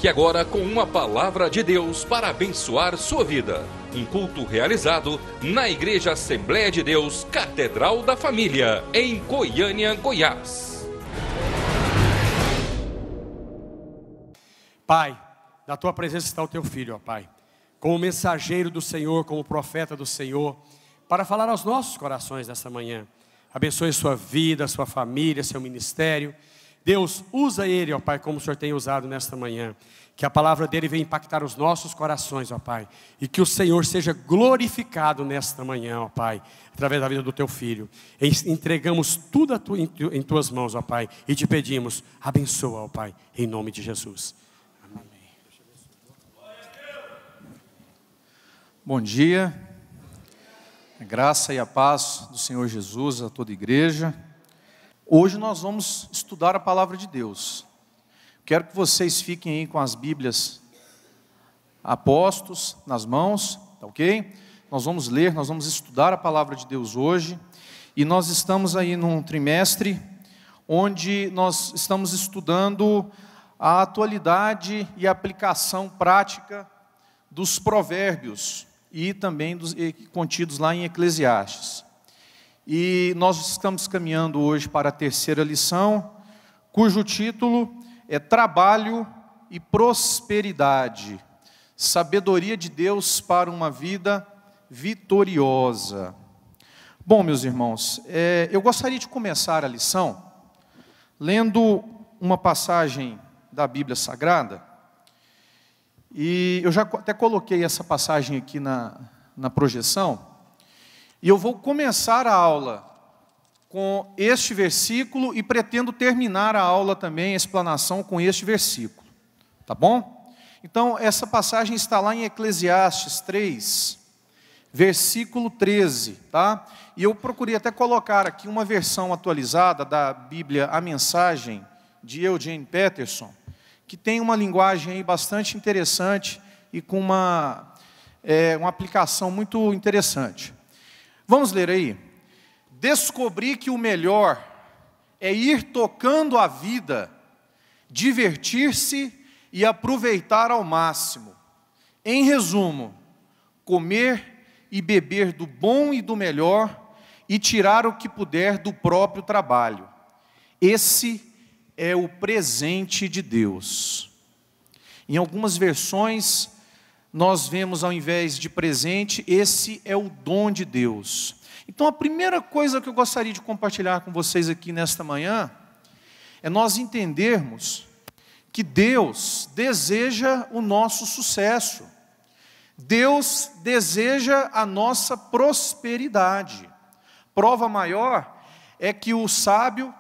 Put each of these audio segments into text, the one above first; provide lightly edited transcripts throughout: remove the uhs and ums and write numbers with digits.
Fique agora com uma palavra de Deus para abençoar sua vida. Um culto realizado na Igreja Assembleia de Deus, Catedral da Família, em Goiânia, Goiás. Pai, na tua presença está o teu filho, ó Pai, como mensageiro do Senhor, como profeta do Senhor, para falar aos nossos corações nessa manhã. Abençoe sua vida, sua família, seu ministério. Deus, usa ele, ó Pai, como o Senhor tem usado nesta manhã. Que a palavra dele venha impactar os nossos corações, ó Pai. E que o Senhor seja glorificado nesta manhã, ó Pai, através da vida do teu filho. Entregamos tudo em tuas mãos, ó Pai. E te pedimos, abençoa, ó Pai, em nome de Jesus. Amém. Bom dia. A graça e a paz do Senhor Jesus a toda a igreja. Hoje nós vamos estudar a palavra de Deus. Quero que vocês fiquem aí com as Bíblias apostos nas mãos, tá ok? Nós vamos ler, nós vamos estudar a palavra de Deus hoje. E nós estamos aí num trimestre onde nós estamos estudando a atualidade e a aplicação prática dos provérbios e também dos contidos lá em Eclesiastes. E nós estamos caminhando hoje para a terceira lição, cujo título é Trabalho e Prosperidade, sabedoria de Deus para uma vida vitoriosa. Bom, meus irmãos, eu gostaria de começar a lição lendo uma passagem da Bíblia Sagrada, e eu já até coloquei essa passagem aqui na projeção. E eu vou começar a aula com este versículo e pretendo terminar a aula também, a explanação, com este versículo. Tá bom? Então, essa passagem está lá em Eclesiastes 3, versículo 13, tá? E eu procurei até colocar aqui uma versão atualizada da Bíblia, a Mensagem, de Eugene Peterson, que tem uma linguagem aí bastante interessante e com uma aplicação muito interessante. Vamos ler aí. Descobri que o melhor é ir tocando a vida, divertir-se e aproveitar ao máximo. Em resumo, comer e beber do bom e do melhor e tirar o que puder do próprio trabalho. Esse é o presente de Deus. Em algumas versões, nós vemos, ao invés de presente, esse é o dom de Deus. Então, a primeira coisa que eu gostaria de compartilhar com vocês aqui nesta manhã, é nós entendermos que Deus deseja o nosso sucesso. Deus deseja a nossa prosperidade. Prova maior é que o sábio,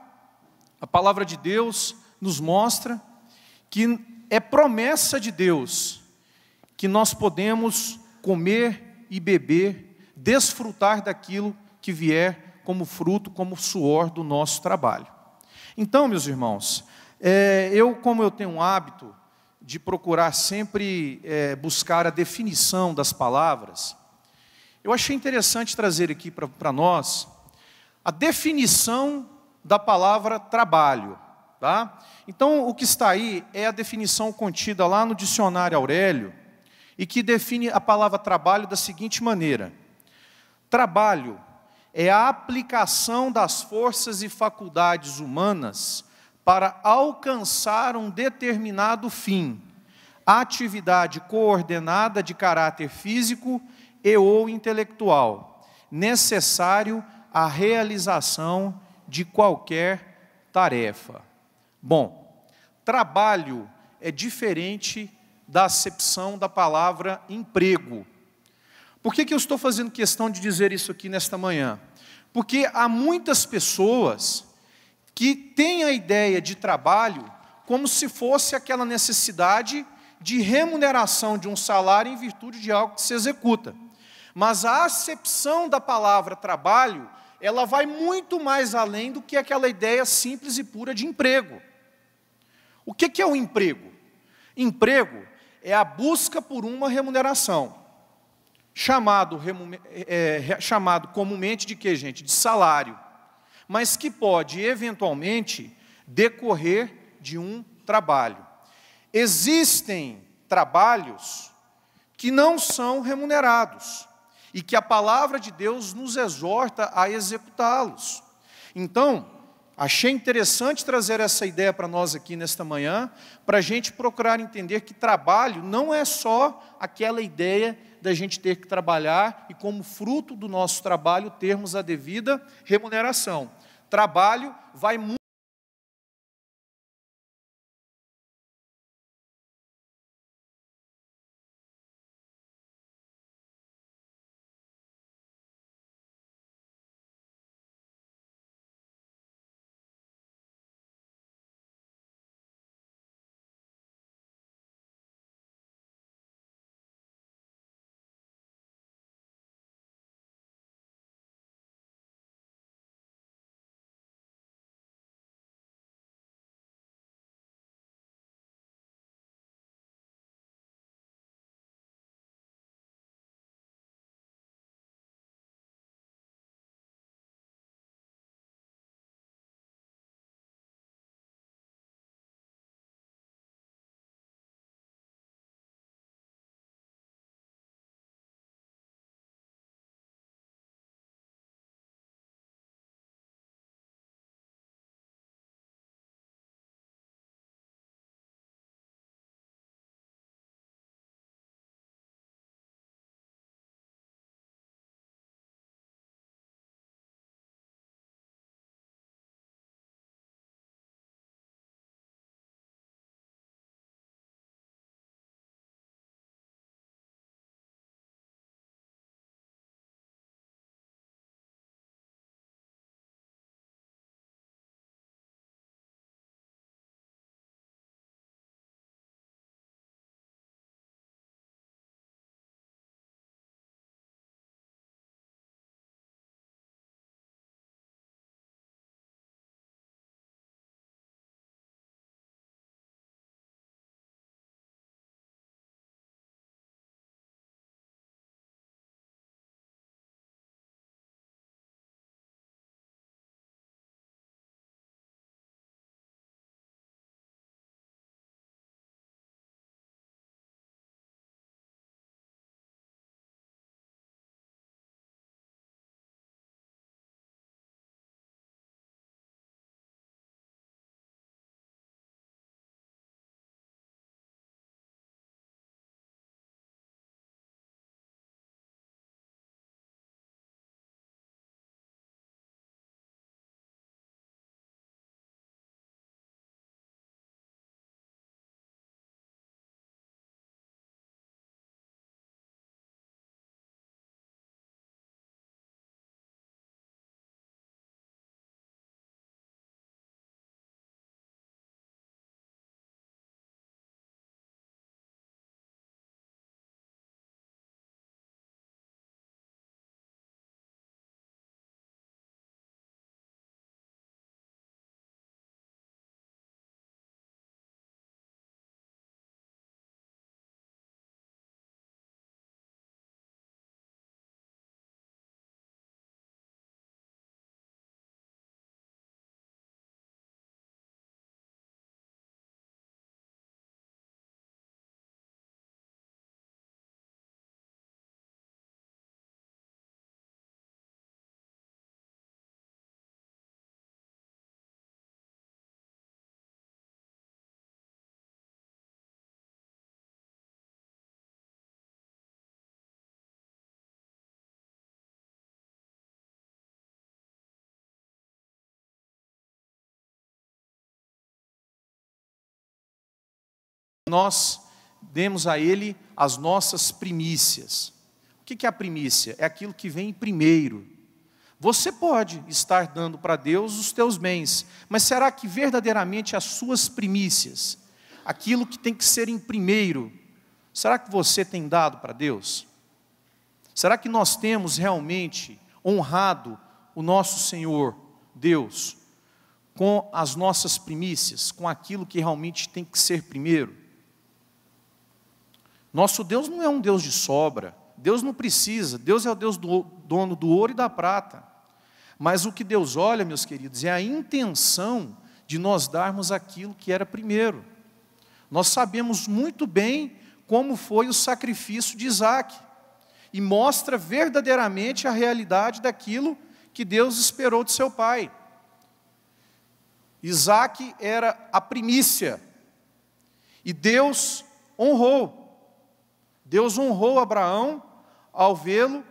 a palavra de Deus, nos mostra que é promessa de Deus que nós podemos comer e beber, desfrutar daquilo que vier como fruto, como suor do nosso trabalho. Então, meus irmãos, como eu tenho um hábito de procurar sempre buscar a definição das palavras, eu achei interessante trazer aqui para nós a definição da palavra trabalho. Tá? Então, o que está aí é a definição contida lá no dicionário Aurélio, e que define a palavra trabalho da seguinte maneira: trabalho é a aplicação das forças e faculdades humanas para alcançar um determinado fim, atividade coordenada de caráter físico e ou intelectual, necessário à realização de qualquer tarefa. Bom, trabalho é diferente da acepção da palavra emprego. Por que eu estou fazendo questão de dizer isso aqui nesta manhã? Porque há muitas pessoas que têm a ideia de trabalho como se fosse aquela necessidade de remuneração de um salário em virtude de algo que se executa. Mas a acepção da palavra trabalho, ela vai muito mais além do que aquela ideia simples e pura de emprego. O que é o emprego? Emprego é a busca por uma remuneração, chamado comumente de quê, gente? De salário, mas que pode, eventualmente, decorrer de um trabalho. existem trabalhos que não são remunerados e que a palavra de Deus nos exorta a executá-los. Então, achei interessante trazer essa ideia para nós aqui nesta manhã, para a gente procurar entender que trabalho não é só aquela ideia da gente ter que trabalhar e, como fruto do nosso trabalho, termos a devida remuneração. Trabalho vai muito. Nós demos a Ele as nossas primícias. O que é a primícia? É aquilo que vem primeiro. Você pode estar dando para Deus os teus bens, mas será que verdadeiramente as suas primícias, aquilo que tem que ser em primeiro, será que você tem dado para Deus? Será que nós temos realmente honrado o nosso Senhor, Deus, com as nossas primícias, com aquilo que realmente tem que ser primeiro? Nosso Deus não é um Deus de sobra, Deus não precisa, Deus é o Deus dono do ouro e da prata. Mas o que Deus olha, meus queridos, é a intenção de nós darmos aquilo que era primeiro. Nós sabemos muito bem como foi o sacrifício de Isaac, e mostra verdadeiramente a realidade daquilo que Deus esperou de seu pai. Isaac era a primícia, e Deus honrou. Deus honrou Abraão ao ver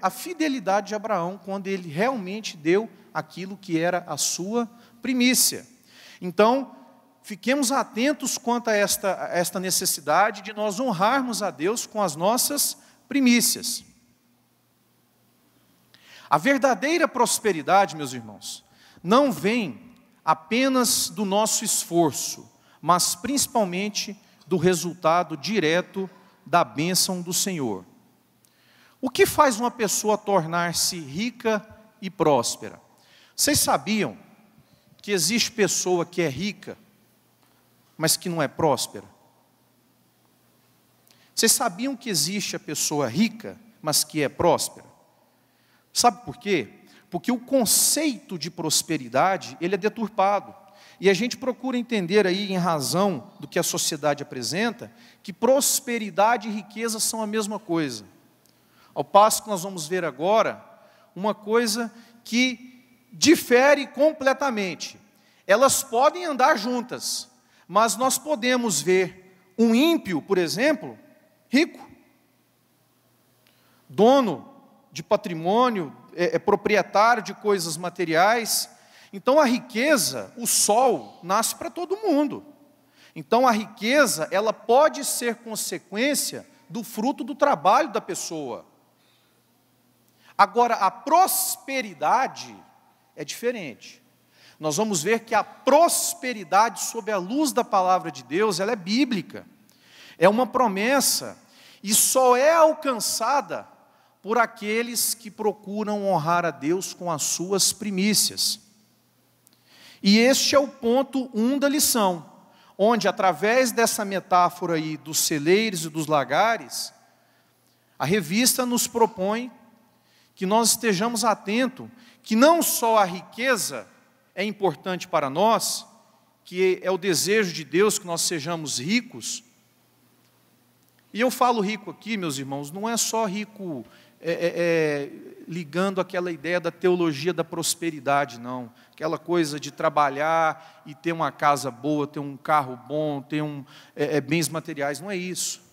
a fidelidade de Abraão, quando ele realmente deu aquilo que era a sua primícia. Então, fiquemos atentos quanto a esta necessidade de nós honrarmos a Deus com as nossas primícias. A verdadeira prosperidade, meus irmãos, não vem apenas do nosso esforço, mas principalmente do resultado direto da bênção do Senhor. O que faz uma pessoa tornar-se rica e próspera? Vocês sabiam que existe pessoa que é rica, mas que não é próspera? Vocês sabiam que existe a pessoa rica, mas que é próspera? Sabe por quê? Porque o conceito de prosperidade, ele é deturpado. E a gente procura entender aí, em razão do que a sociedade apresenta, que prosperidade e riqueza são a mesma coisa. Ao passo que nós vamos ver agora, uma coisa que difere completamente. Elas podem andar juntas, mas nós podemos ver um ímpio, por exemplo, rico, dono de patrimônio, proprietário de coisas materiais. Então a riqueza, o sol, nasce para todo mundo. Então a riqueza, ela pode ser consequência do fruto do trabalho da pessoa. Agora, a prosperidade é diferente. Nós vamos ver que a prosperidade, sob a luz da palavra de Deus, ela é bíblica. É uma promessa, e só é alcançada por aqueles que procuram honrar a Deus com as suas primícias. E este é o ponto 1 da lição, onde, através dessa metáfora aí dos celeiros e dos lagares, a revista nos propõe que nós estejamos atentos, que não só a riqueza é importante para nós, que é o desejo de Deus que nós sejamos ricos. E eu falo rico aqui, meus irmãos, não é só rico ligando aquela ideia da teologia da prosperidade, não. Aquela coisa de trabalhar e ter uma casa boa, ter um carro bom, ter bens materiais, não é isso.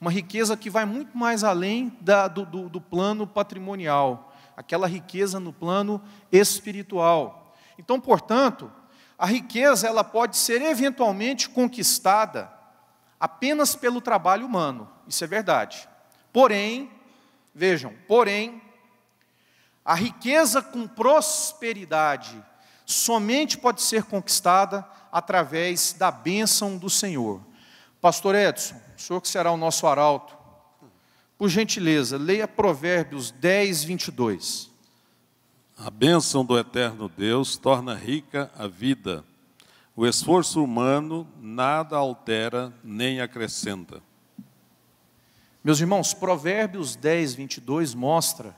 Uma riqueza que vai muito mais além do plano patrimonial, aquela riqueza no plano espiritual. Então, portanto, a riqueza ela pode ser eventualmente conquistada apenas pelo trabalho humano, isso é verdade. Porém, vejam, a riqueza com prosperidade somente pode ser conquistada através da bênção do Senhor. Pastor Edson, o senhor que será o nosso arauto, por gentileza, leia Provérbios 10, 22. A bênção do eterno Deus torna rica a vida. O esforço humano nada altera nem acrescenta. Meus irmãos, Provérbios 10, 22 mostra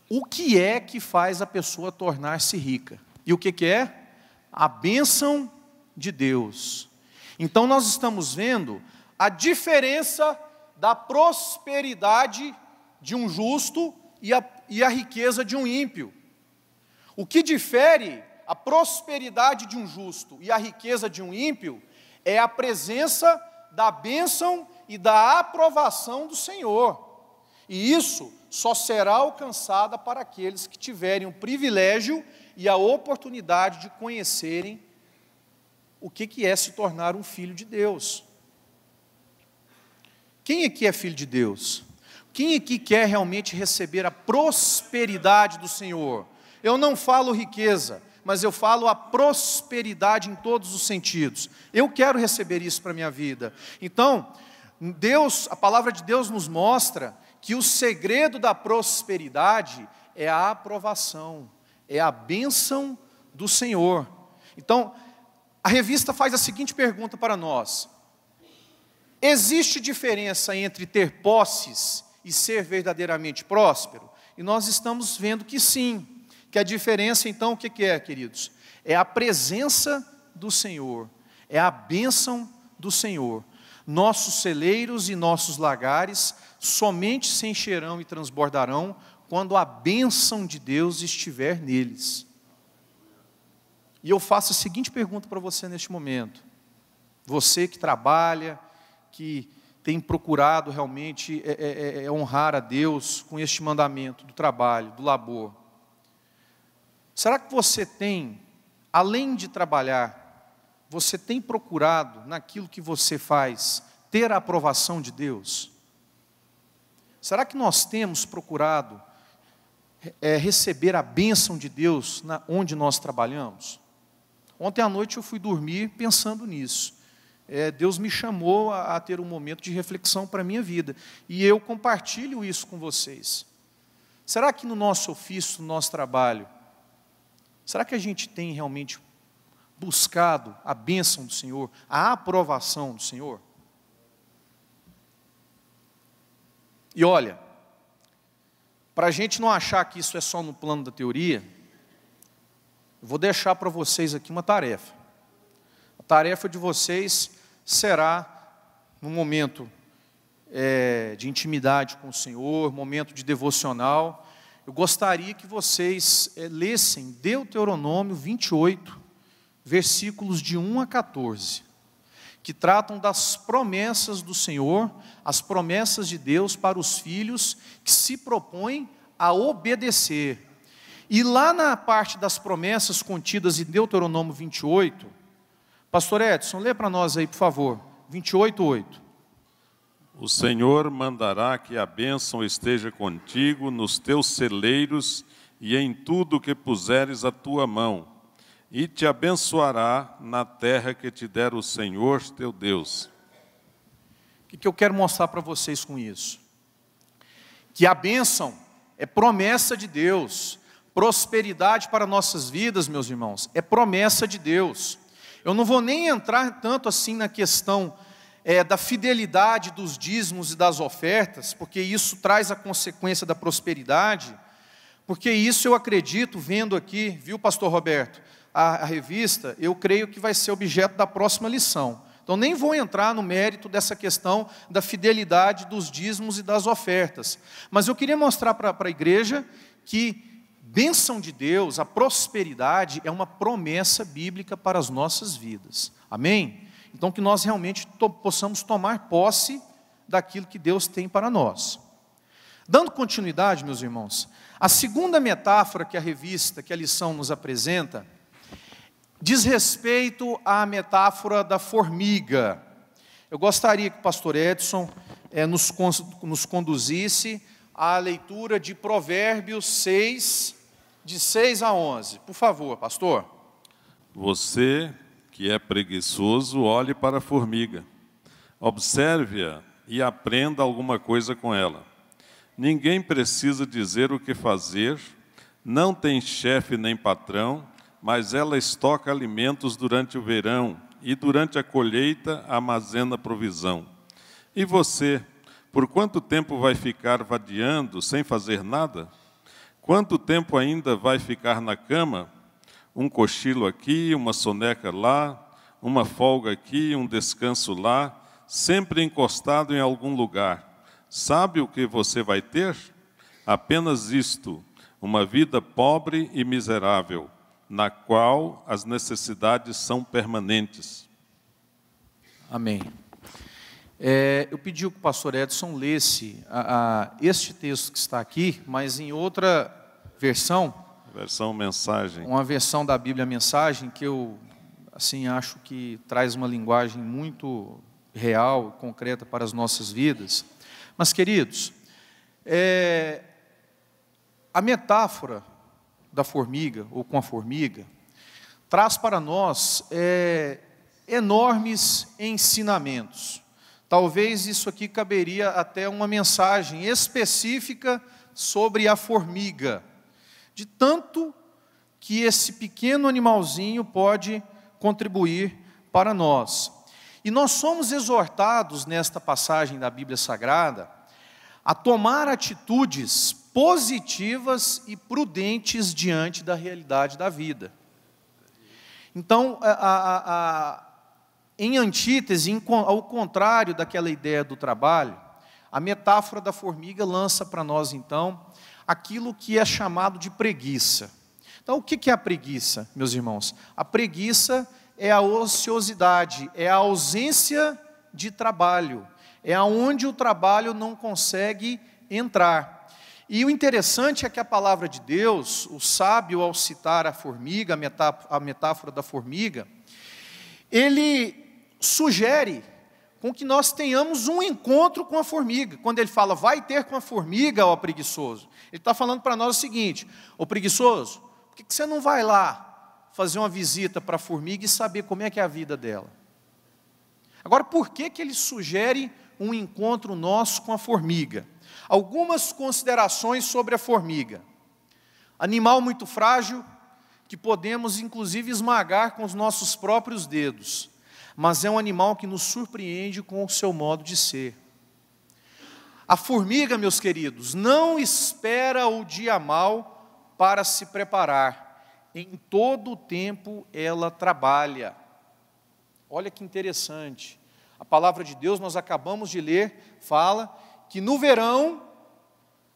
o que é que faz a pessoa tornar-se rica. E o que é? A bênção de Deus. Então nós estamos vendo a diferença da prosperidade de um justo e a riqueza de um ímpio. O que difere a prosperidade de um justo e a riqueza de um ímpio é a presença da bênção e da aprovação do Senhor. E isso só será alcançada para aqueles que tiverem o privilégio e a oportunidade de conhecerem o que é se tornar um filho de Deus. Quem aqui é filho de Deus? Quem aqui quer realmente receber a prosperidade do Senhor? Eu não falo riqueza, mas eu falo a prosperidade em todos os sentidos. Eu quero receber isso para a minha vida. Então, a palavra de Deus nos mostra que o segredo da prosperidade é a aprovação, é a bênção do Senhor. Então, a revista faz a seguinte pergunta para nós: existe diferença entre ter posses e ser verdadeiramente próspero? E nós estamos vendo que sim, que a diferença então o que é, queridos? É a presença do Senhor, É a bênção do Senhor. Nossos celeiros e nossos lagares somente se encherão e transbordarão quando a bênção de Deus estiver neles. E eu faço a seguinte pergunta para você neste momento. Você que trabalha, que tem procurado realmente honrar a Deus com este mandamento do trabalho, do labor. Será que você tem, além de trabalhar, você tem procurado naquilo que você faz, ter a aprovação de Deus? Será que nós temos procurado receber a bênção de Deus onde nós trabalhamos? Ontem à noite eu fui dormir pensando nisso. Deus me chamou a ter um momento de reflexão para a minha vida. E eu compartilho isso com vocês. Será que no nosso ofício, no nosso trabalho, será que a gente tem realmente buscado a bênção do Senhor, a aprovação do Senhor? E olha, para a gente não achar que isso é só no plano da teoria, eu vou deixar para vocês aqui uma tarefa. A tarefa de vocês será, no momento de intimidade com o Senhor, momento de devocional, eu gostaria que vocês lessem Deuteronômio 28, versículos de 1 a 14, que tratam das promessas do Senhor, as promessas de Deus para os filhos que se propõem a obedecer. E lá na parte das promessas contidas em Deuteronômio 28, pastor Edson, lê para nós aí, por favor, 28:8. O Senhor mandará que a bênção esteja contigo nos teus celeiros e em tudo que puseres a tua mão, e te abençoará na terra que te der o Senhor teu Deus. O que eu quero mostrar para vocês com isso? Que a bênção é promessa de Deus. Prosperidade para nossas vidas, meus irmãos, é promessa de Deus. Eu não vou nem entrar tanto assim na questão da fidelidade dos dízimos e das ofertas, porque isso traz a consequência da prosperidade, porque isso eu acredito, vendo aqui, viu, pastor Roberto, a revista, eu creio que vai ser objeto da próxima lição. Então nem vou entrar no mérito dessa questão da fidelidade dos dízimos e das ofertas, mas eu queria mostrar para a igreja que bênção de Deus, a prosperidade é uma promessa bíblica para as nossas vidas. Amém? Então que nós realmente possamos tomar posse daquilo que Deus tem para nós. Dando continuidade, meus irmãos, a segunda metáfora que a revista, que a lição nos apresenta, diz respeito à metáfora da formiga. Eu gostaria que o pastor Edson nos conduzisse à leitura de Provérbios 6, de 6 a 11. Por favor, pastor. Você que é preguiçoso, olhe para a formiga. Observe-a e aprenda alguma coisa com ela. Ninguém precisa dizer o que fazer, não tem chefe nem patrão, mas ela estoca alimentos durante o verão e durante a colheita armazena provisão. E você, por quanto tempo vai ficar vadiando sem fazer nada? Quanto tempo ainda vai ficar na cama? Um cochilo aqui, uma soneca lá, uma folga aqui, um descanso lá, sempre encostado em algum lugar. Sabe o que você vai ter? Apenas isto, uma vida pobre e miserável, na qual as necessidades são permanentes. Amém. Eu pedi que o pastor Edson lesse este texto que está aqui, mas em outra versão. Versão mensagem. Uma versão da Bíblia Mensagem que eu acho que traz uma linguagem muito real, concreta para as nossas vidas. Mas, queridos, a metáfora da formiga, ou com a formiga, traz para nós enormes ensinamentos. Talvez isso aqui caberia até uma mensagem específica sobre a formiga, de tanto que esse pequeno animalzinho pode contribuir para nós. E nós somos exortados nesta passagem da Bíblia Sagrada a tomar atitudes positivas e prudentes diante da realidade da vida. Então, Em antítese, ao contrário daquela ideia do trabalho, a metáfora da formiga lança para nós, então, aquilo que é chamado de preguiça. Então, o que é a preguiça, meus irmãos? A preguiça é a ociosidade, é a ausência de trabalho, é aonde o trabalho não consegue entrar. E o interessante é que a palavra de Deus, o sábio, ao citar a formiga, a metáfora da formiga, ele sugere com que nós tenhamos um encontro com a formiga. Quando ele fala, vai ter com a formiga, ó preguiçoso, ele está falando para nós o seguinte: ô preguiçoso, por que você não vai lá fazer uma visita para a formiga e saber como é que é a vida dela? Agora, por que ele sugere um encontro nosso com a formiga? Algumas considerações sobre a formiga. Animal muito frágil, que podemos inclusive esmagar com os nossos próprios dedos, mas é um animal que nos surpreende com o seu modo de ser. A formiga, meus queridos, não espera o dia mau para se preparar. Em todo o tempo ela trabalha. Olha que interessante. A palavra de Deus, nós acabamos de ler, fala que no verão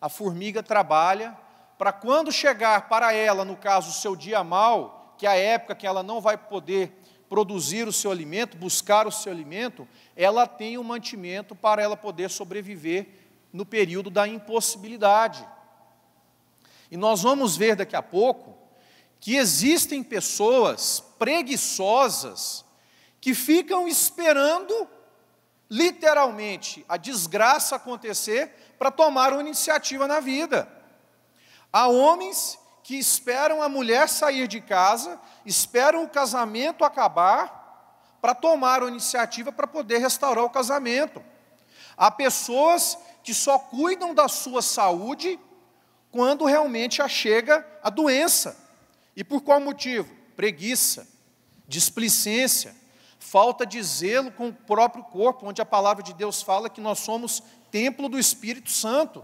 a formiga trabalha para quando chegar para ela, no caso, o seu dia mau, que é a época que ela não vai poder produzir o seu alimento, buscar o seu alimento, ela tem um mantimento para ela poder sobreviver no período da impossibilidade. E nós vamos ver daqui a pouco que existem pessoas preguiçosas que ficam esperando, literalmente, a desgraça acontecer para tomar uma iniciativa na vida. Há homens que esperam a mulher sair de casa, esperam o casamento acabar, para tomar uma iniciativa para poder restaurar o casamento. Há pessoas que só cuidam da sua saúde quando realmente chega a doença. E por qual motivo? Preguiça, displicência, falta de zelo com o próprio corpo, onde a palavra de Deus fala que nós somos templo do Espírito Santo.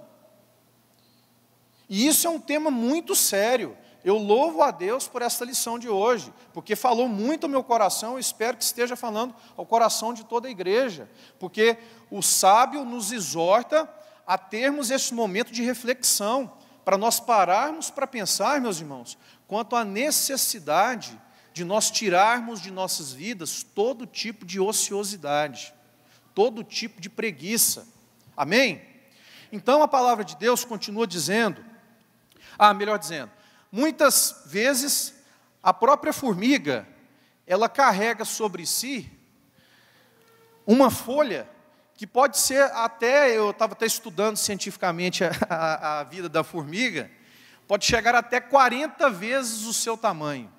E isso é um tema muito sério. Eu louvo a Deus por essa lição de hoje, porque falou muito ao meu coração, eu espero que esteja falando ao coração de toda a igreja, porque o sábio nos exorta a termos esse momento de reflexão, para nós pararmos para pensar, meus irmãos, quanto à necessidade de nós tirarmos de nossas vidas todo tipo de ociosidade, todo tipo de preguiça. Amém? Então a palavra de Deus continua dizendo, melhor dizendo, muitas vezes a própria formiga, ela carrega sobre si uma folha que pode ser até, eu estava até estudando cientificamente a vida da formiga, pode chegar até 40 vezes o seu tamanho.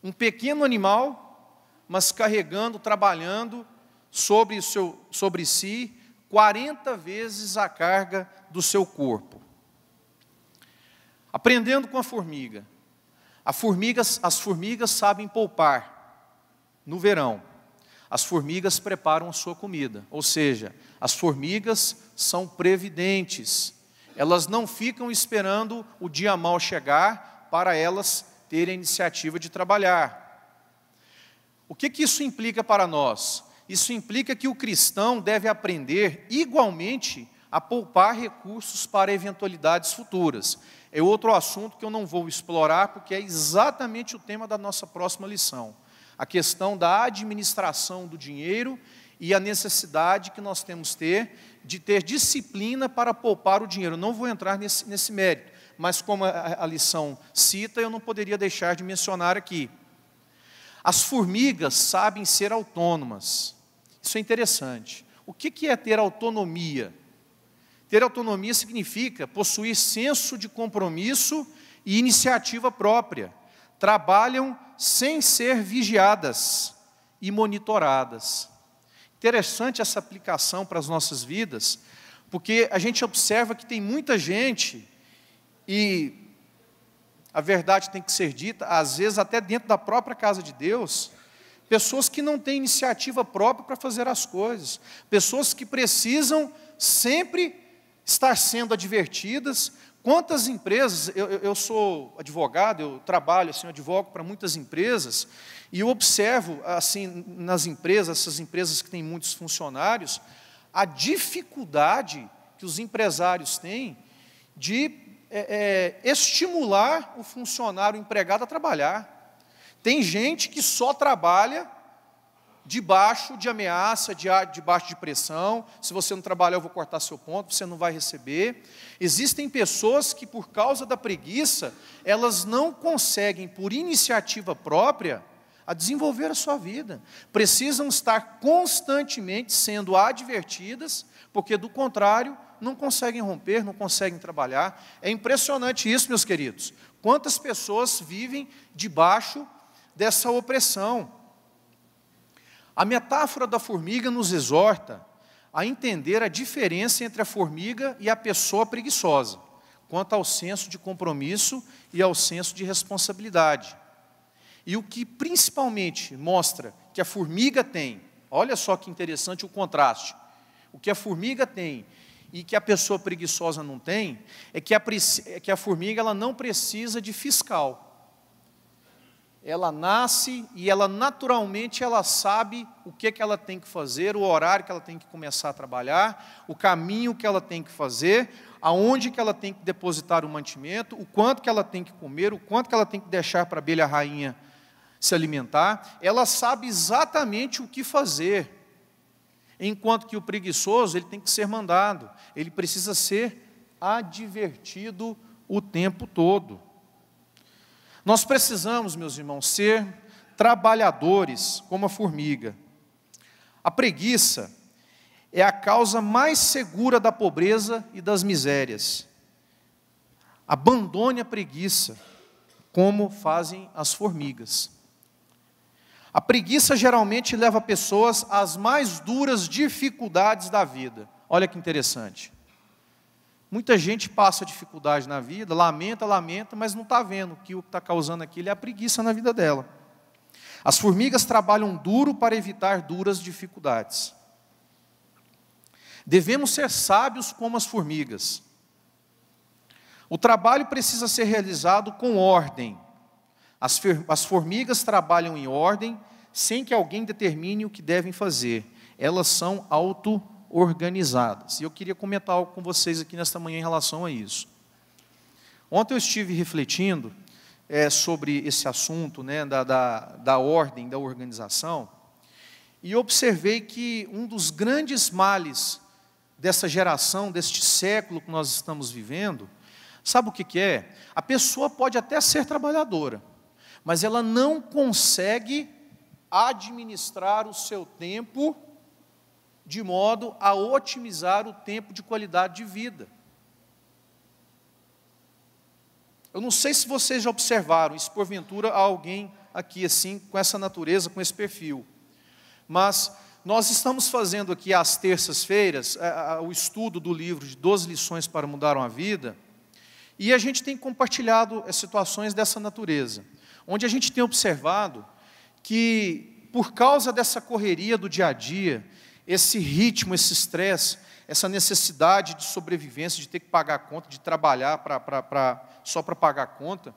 Um pequeno animal, mas carregando, trabalhando sobre si, 40 vezes a carga do seu corpo. Aprendendo com a formiga. As formigas sabem poupar no verão. As formigas preparam a sua comida, ou seja, as formigas são previdentes. Elas não ficam esperando o dia mau chegar para elas terem a iniciativa de trabalhar. O que isso implica para nós? Isso implica que o cristão deve aprender igualmente a poupar recursos para eventualidades futuras. É outro assunto que eu não vou explorar, porque é exatamente o tema da nossa próxima lição. A questão da administração do dinheiro e a necessidade que nós temos de ter disciplina para poupar o dinheiro. Eu não vou entrar nesse mérito, mas como a lição cita, eu não poderia deixar de mencionar aqui. As formigas sabem ser autônomas. Isso é interessante. O que é ter autonomia? Ter autonomia significa possuir senso de compromisso e iniciativa própria. Trabalham sem ser vigiadas e monitoradas. Interessante essa aplicação para as nossas vidas, porque a gente observa que tem muita gente, e a verdade tem que ser dita, às vezes até dentro da própria casa de Deus, pessoas que não têm iniciativa própria para fazer as coisas, pessoas que precisam sempre estar sendo advertidas, Quantas empresas, eu sou advogado, eu trabalho, assim, eu advogo para muitas empresas, e eu observo, assim, nas empresas, essas empresas que têm muitos funcionários, a dificuldade que os empresários têm de estimular o funcionário, o empregado a trabalhar. Tem gente que só trabalha debaixo de ameaça, debaixo de pressão. Se você não trabalhar, eu vou cortar seu ponto, você não vai receber. Existem pessoas que, por causa da preguiça, elas não conseguem, por iniciativa própria, a desenvolver a sua vida. Precisam estar constantemente sendo advertidas, porque, do contrário, não conseguem romper, não conseguem trabalhar. É impressionante isso, meus queridos. Quantas pessoas vivem debaixo dessa opressão? A metáfora da formiga nos exorta a entender a diferença entre a formiga e a pessoa preguiçosa, quanto ao senso de compromisso e ao senso de responsabilidade. E o que principalmente mostra que a formiga tem, olha só que interessante o contraste, o que a formiga tem e que a pessoa preguiçosa não tem, é que a formiga ela não precisa de fiscal. Ela nasce e ela naturalmente ela sabe o que ela tem que fazer, o horário que ela tem que começar a trabalhar, o caminho que ela tem que fazer, aonde que ela tem que depositar o mantimento, o quanto que ela tem que comer, o quanto que ela tem que deixar para a abelha rainha se alimentar. Ela sabe exatamente o que fazer, enquanto que o preguiçoso ele tem que ser mandado, ele precisa ser advertido o tempo todo. Nós precisamos, meus irmãos, ser trabalhadores como a formiga. A preguiça é a causa mais segura da pobreza e das misérias. Abandone a preguiça, como fazem as formigas. A preguiça geralmente leva pessoas às mais duras dificuldades da vida. Olha que interessante. Muita gente passa dificuldade na vida, lamenta, mas não está vendo que o que está causando aquilo é a preguiça na vida dela. As formigas trabalham duro para evitar duras dificuldades. Devemos ser sábios como as formigas. O trabalho precisa ser realizado com ordem. As formigas trabalham em ordem, sem que alguém determine o que devem fazer. Elas são auto-organizadas. E eu queria comentar algo com vocês aqui nesta manhã em relação a isso. Ontem eu estive refletindo sobre esse assunto, né, da ordem, da organização, e observei que um dos grandes males dessa geração, deste século que nós estamos vivendo, sabe o que é? A pessoa pode até ser trabalhadora, mas ela não consegue administrar o seu tempo de modo a otimizar o tempo de qualidade de vida. Eu não sei se vocês já observaram, se porventura há alguém aqui assim, com essa natureza, com esse perfil, mas nós estamos fazendo aqui às terças-feiras o estudo do livro de 12 lições para mudar uma vida, e a gente tem compartilhado situações dessa natureza, onde a gente tem observado que, por causa dessa correria do dia a dia, esse ritmo, esse estresse, essa necessidade de sobrevivência, de ter que pagar a conta, de trabalhar só para pagar a conta,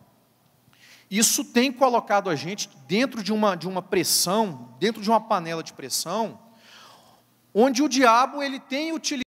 isso tem colocado a gente dentro de uma pressão, dentro de uma panela de pressão, onde o diabo ele tem utilizado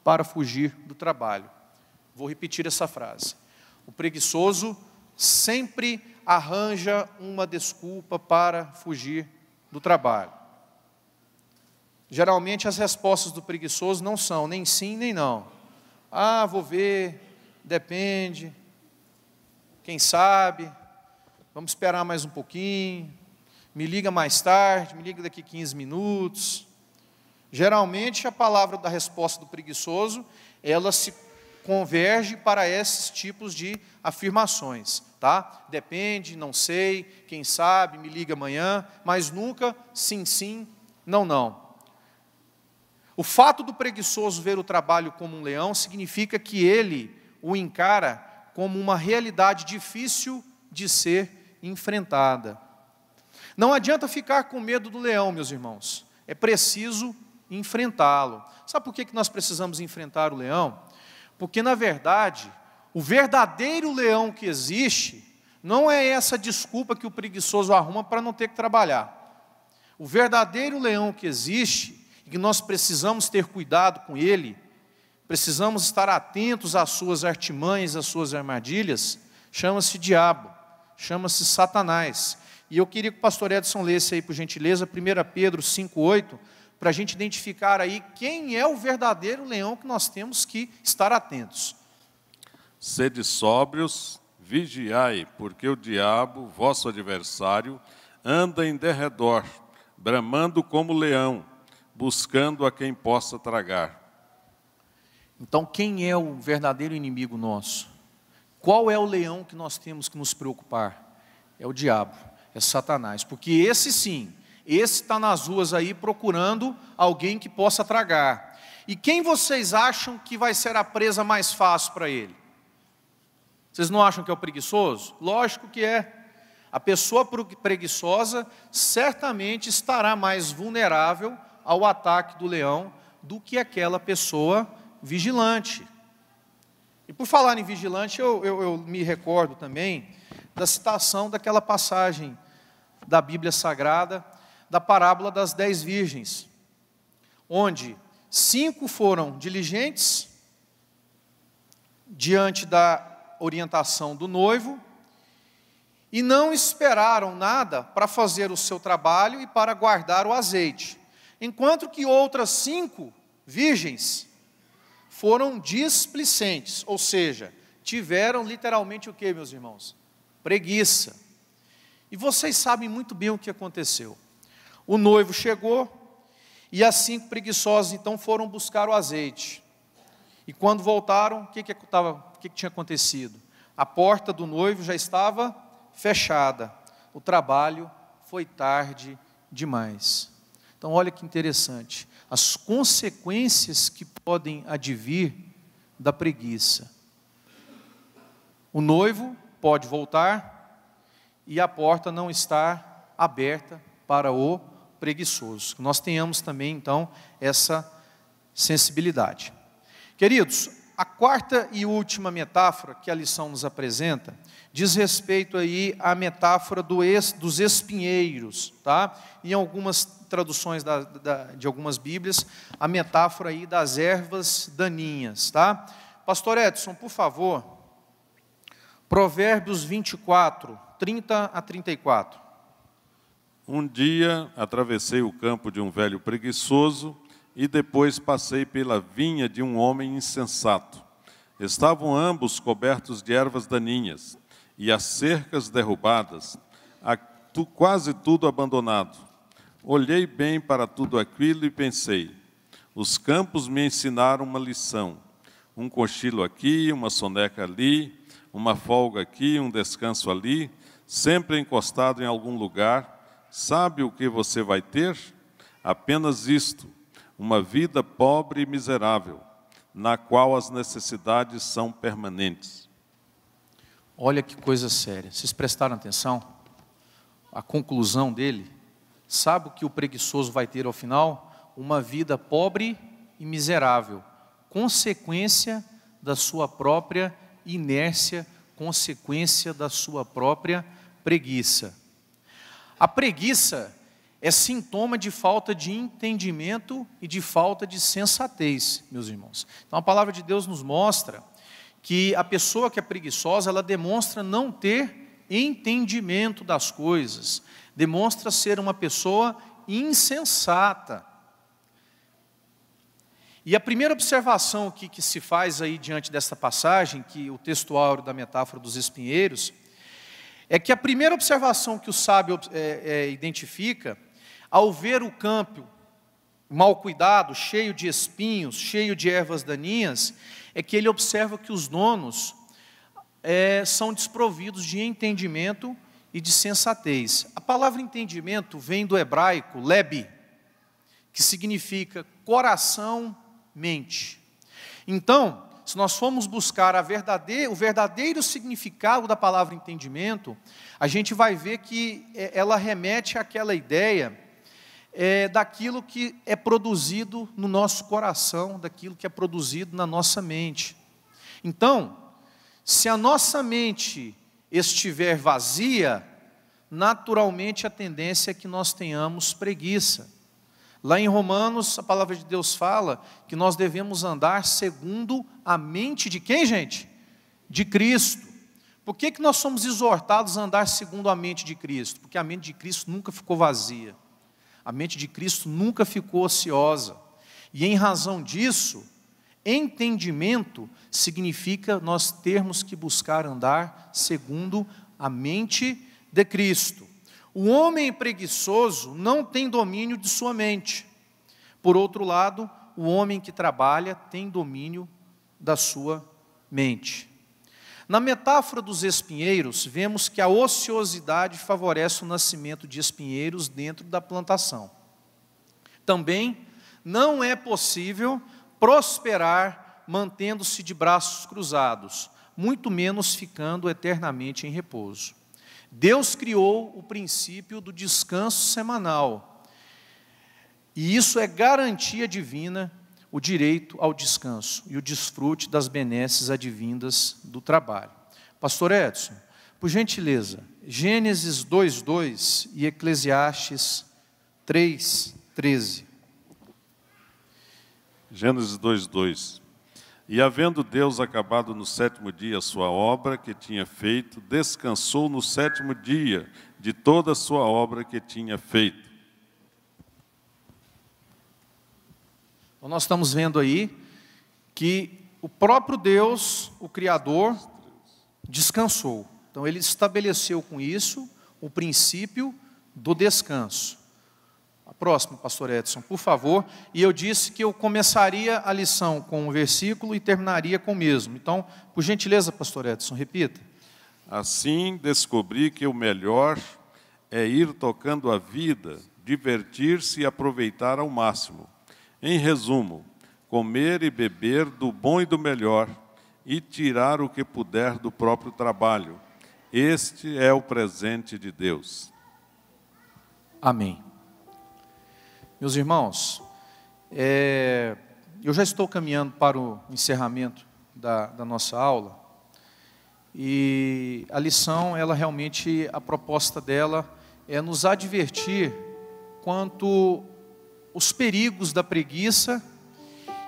para fugir do trabalho. Vou repetir essa frase. O preguiçoso sempre arranja uma desculpa para fugir do trabalho. Geralmente as respostas do preguiçoso não são nem sim nem não. Ah, vou ver, depende, quem sabe, vamos esperar mais um pouquinho, me liga mais tarde, me liga daqui 15 minutos. Geralmente a palavra da resposta do preguiçoso, ela se converge para esses tipos de afirmações, tá? Depende, não sei, quem sabe, me liga amanhã, mas nunca sim, sim, não, não. O fato do preguiçoso ver o trabalho como um leão significa que ele o encara como uma realidade difícil de ser enfrentada. Não adianta ficar com medo do leão, meus irmãos. É preciso enfrentá-lo. Sabe por que nós precisamos enfrentar o leão? Porque, na verdade, o verdadeiro leão que existe não é essa desculpa que o preguiçoso arruma para não ter que trabalhar. O verdadeiro leão que existe, e que nós precisamos ter cuidado com ele, precisamos estar atentos às suas artimanhas, às suas armadilhas, chama-se diabo, chama-se Satanás. E eu queria que o pastor Edson lesse aí, por gentileza, 1 Pedro 5,8, para a gente identificar aí quem é o verdadeiro leão que nós temos que estar atentos. Sede sóbrios, vigiai, porque o diabo, vosso adversário, anda em derredor, bramando como leão, buscando a quem possa tragar. Então, quem é o verdadeiro inimigo nosso? Qual é o leão que nós temos que nos preocupar? É o diabo, é Satanás, porque esse sim, esse está nas ruas aí procurando alguém que possa tragar. E quem vocês acham que vai ser a presa mais fácil para ele? Vocês não acham que é o preguiçoso? Lógico que é. A pessoa preguiçosa certamente estará mais vulnerável ao ataque do leão do que aquela pessoa vigilante. E por falar em vigilante, eu me recordo também da citação daquela passagem da Bíblia Sagrada, da parábola das 10 virgens, onde 5 foram diligentes diante da orientação do noivo e não esperaram nada para fazer o seu trabalho e para guardar o azeite, enquanto que outras 5 virgens foram displicentes, ou seja, tiveram literalmente o que, meus irmãos? Preguiça. E vocês sabem muito bem o que aconteceu. O noivo chegou e as 5 preguiçosas então foram buscar o azeite. E quando voltaram, o que tinha acontecido? A porta do noivo já estava fechada. O trabalho foi tarde demais. Então, olha que interessante. As consequências que podem advir da preguiça. O noivo pode voltar e a porta não está aberta para o preguiçoso. Nós tenhamos também, então, essa sensibilidade. Queridos, a quarta e última metáfora que a lição nos apresenta diz respeito aí à metáfora dos espinheiros, tá? Em algumas traduções de algumas Bíblias, a metáfora aí das ervas daninhas, tá? Pastor Edson, por favor, Provérbios 24, 30 a 34. Um dia atravessei o campo de um velho preguiçoso e depois passei pela vinha de um homem insensato. Estavam ambos cobertos de ervas daninhas e as cercas derrubadas, quase tudo abandonado. Olhei bem para tudo aquilo e pensei, os campos me ensinaram uma lição. Um cochilo aqui, uma soneca ali, uma folga aqui, um descanso ali, sempre encostado em algum lugar. Sabe o que você vai ter? Apenas isto, uma vida pobre e miserável, na qual as necessidades são permanentes. Olha que coisa séria. Vocês prestaram atenção? A conclusão dele, sabe o que o preguiçoso vai ter ao final? Uma vida pobre e miserável, consequência da sua própria inércia, consequência da sua própria preguiça. A preguiça, é sintoma de falta de entendimento e de falta de sensatez, meus irmãos. Então a palavra de Deus nos mostra que a pessoa que é preguiçosa, ela demonstra não ter entendimento das coisas, demonstra ser uma pessoa insensata. E a primeira observação que se faz aí diante dessa passagem, que o texto áureo da metáfora dos espinheiros, é que a primeira observação que o sábio identifica, ao ver o campo mal cuidado, cheio de espinhos, cheio de ervas daninhas, é que ele observa que os donos são desprovidos de entendimento e de sensatez. A palavra entendimento vem do hebraico, leb, que significa coração, mente. Então, se nós formos buscar o verdadeiro significado da palavra entendimento, a gente vai ver que ela remete àquela ideia daquilo que é produzido no nosso coração, daquilo que é produzido na nossa mente. Então, se a nossa mente estiver vazia, naturalmente a tendência é que nós tenhamos preguiça. Lá em Romanos, a palavra de Deus fala que nós devemos andar segundo a mente de quem, gente? De Cristo. Por que nós somos exortados a andar segundo a mente de Cristo? Porque a mente de Cristo nunca ficou vazia. A mente de Cristo nunca ficou ociosa. E em razão disso, entendimento significa nós termos que buscar andar segundo a mente de Cristo. O homem preguiçoso não tem domínio de sua mente. Por outro lado, o homem que trabalha tem domínio da sua mente. Na metáfora dos espinheiros, vemos que a ociosidade favorece o nascimento de espinheiros dentro da plantação. Também não é possível prosperar mantendo-se de braços cruzados, muito menos ficando eternamente em repouso. Deus criou o princípio do descanso semanal, e isso é garantia divina, o direito ao descanso e o desfrute das benesses advindas do trabalho. Pastor Edson, por gentileza, Gênesis 2:2 e Eclesiastes 3:13. Gênesis 2:2. E havendo Deus acabado no sétimo dia a sua obra que tinha feito, descansou no sétimo dia de toda a sua obra que tinha feito. Então nós estamos vendo aí que o próprio Deus, o Criador, descansou. Então ele estabeleceu com isso o princípio do descanso. A próxima, pastor Edson, por favor. E eu disse que eu começaria a lição com um versículo e terminaria com o mesmo. Então, por gentileza, pastor Edson, repita. Assim descobri que o melhor é ir tocando a vida, divertir-se e aproveitar ao máximo. Em resumo, comer e beber do bom e do melhor e tirar o que puder do próprio trabalho. Este é o presente de Deus. Amém. Meus irmãos, eu já estou caminhando para o encerramento da nossa aula, e a lição, ela realmente, a proposta dela é nos advertir quanto os perigos da preguiça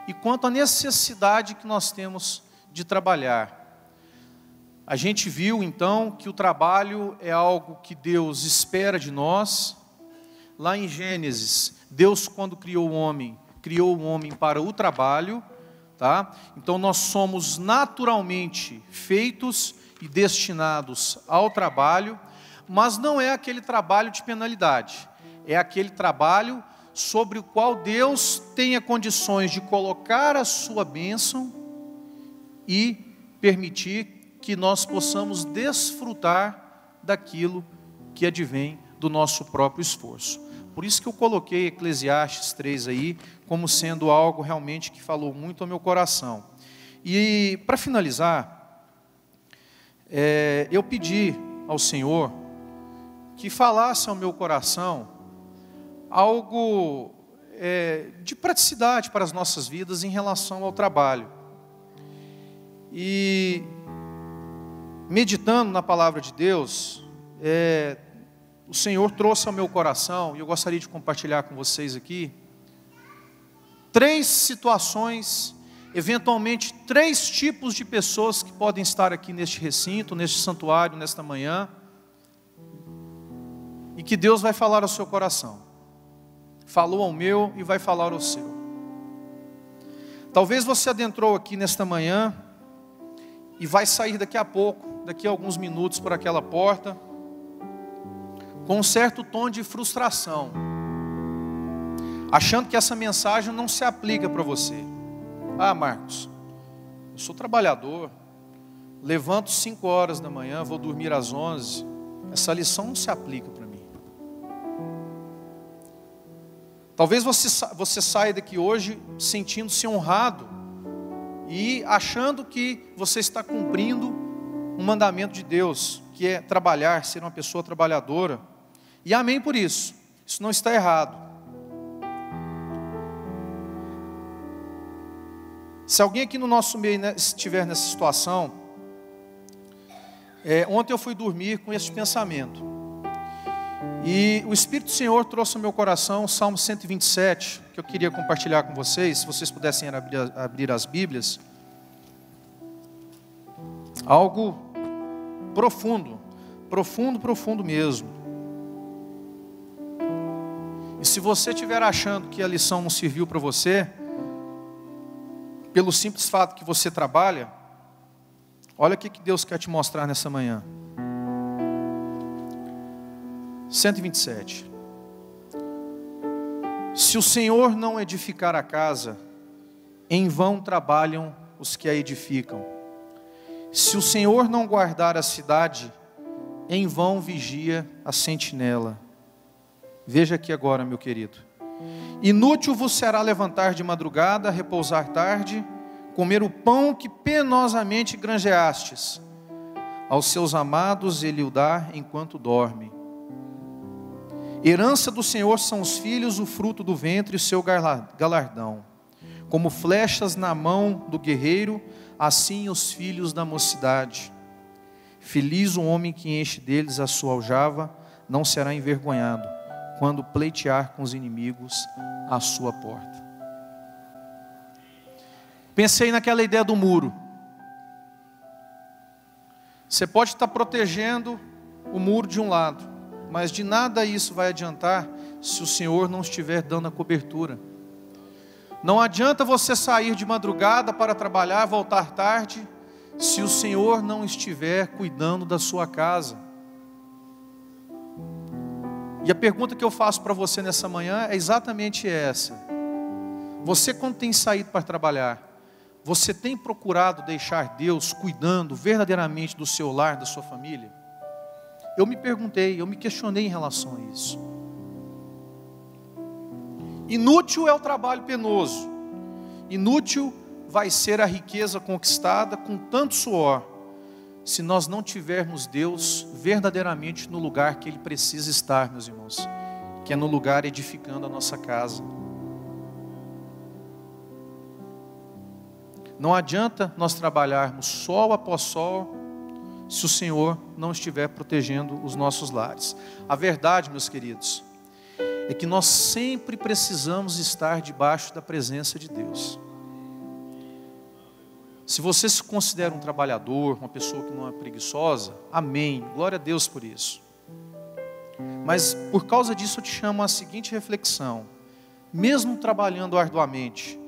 e quanto à necessidade que nós temos de trabalhar. A gente viu então que o trabalho é algo que Deus espera de nós. Lá em Gênesis, Deus, quando criou o homem para o trabalho, tá? Então nós somos naturalmente feitos e destinados ao trabalho, mas não é aquele trabalho de penalidade, é aquele trabalho sobre o qual Deus tenha condições de colocar a sua bênção e permitir que nós possamos desfrutar daquilo que advém do nosso próprio esforço. Por isso que eu coloquei Eclesiastes 3 aí, como sendo algo realmente que falou muito ao meu coração. E para finalizar, eu pedi ao Senhor que falasse ao meu coração algo de praticidade para as nossas vidas em relação ao trabalho. E meditando na palavra de Deus, o o Senhor trouxe ao meu coração, e eu gostaria de compartilhar com vocês aqui, 3 situações, eventualmente 3 tipos de pessoas que podem estar aqui neste recinto, neste santuário, nesta manhã, e que Deus vai falar ao seu coração. Falou ao meu e vai falar ao seu. Talvez você adentrou aqui nesta manhã e vai sair daqui a pouco, daqui a alguns minutos por aquela porta, com um certo tom de frustração, achando que essa mensagem não se aplica para você. Ah, Marcos, eu sou trabalhador, levanto 5 horas da manhã, vou dormir às 11, essa lição não se aplica para mim. Talvez você saia daqui hoje sentindo-se honrado e achando que você está cumprindo um mandamento de Deus, que é trabalhar, ser uma pessoa trabalhadora. E amém por isso. Isso não está errado. Se alguém aqui no nosso meio estiver nessa situação, ontem eu fui dormir com esse pensamento. E o Espírito do Senhor trouxe ao meu coração o Salmo 127, que eu queria compartilhar com vocês, se vocês pudessem abrir as Bíblias. Algo profundo, profundo, profundo mesmo. E se você estiver achando que a lição não serviu para você, pelo simples fato que você trabalha, olha o que Deus quer te mostrar nessa manhã. 127. Se o Senhor não edificar a casa, em vão trabalham os que a edificam. Se o Senhor não guardar a cidade, em vão vigia a sentinela. Veja aqui agora, meu querido. Inútil vos será levantar de madrugada, repousar tarde, comer o pão que penosamente granjeastes. Aos seus amados ele o dá enquanto dorme. Herança do Senhor são os filhos, o fruto do ventre e o seu galardão. Como flechas na mão do guerreiro, assim os filhos da mocidade. Feliz o homem que enche deles a sua aljava, não será envergonhado, quando pleitear com os inimigos à sua porta. Pensei naquela ideia do muro. Você pode estar protegendo o muro de um lado, mas de nada isso vai adiantar se o Senhor não estiver dando a cobertura. Não adianta você sair de madrugada para trabalhar, voltar tarde, se o Senhor não estiver cuidando da sua casa. E a pergunta que eu faço para você nessa manhã é exatamente essa. Você, quando tem saído para trabalhar, você tem procurado deixar Deus cuidando verdadeiramente do seu lar, da sua família? Eu me perguntei, eu me questionei em relação a isso. Inútil é o trabalho penoso. Inútil vai ser a riqueza conquistada com tanto suor, se nós não tivermos Deus verdadeiramente no lugar que Ele precisa estar, meus irmãos, que é no lugar edificando a nossa casa. Não adianta nós trabalharmos sol após sol, se o Senhor não estiver protegendo os nossos lares. A verdade, meus queridos, é que nós sempre precisamos estar debaixo da presença de Deus. Se você se considera um trabalhador, uma pessoa que não é preguiçosa, amém, glória a Deus por isso. Mas por causa disso eu te chamo a seguinte reflexão: mesmo trabalhando arduamente,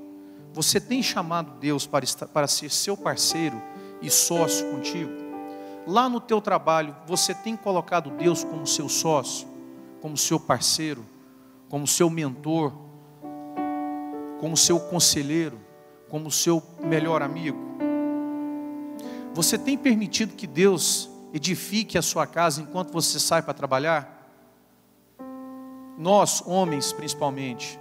você tem chamado Deus para ser seu parceiro e sócio contigo? Lá no teu trabalho, você tem colocado Deus como seu sócio, como seu parceiro, como seu mentor, como seu conselheiro, como seu melhor amigo? Você tem permitido que Deus edifique a sua casa enquanto você sai para trabalhar? Nós, homens principalmente,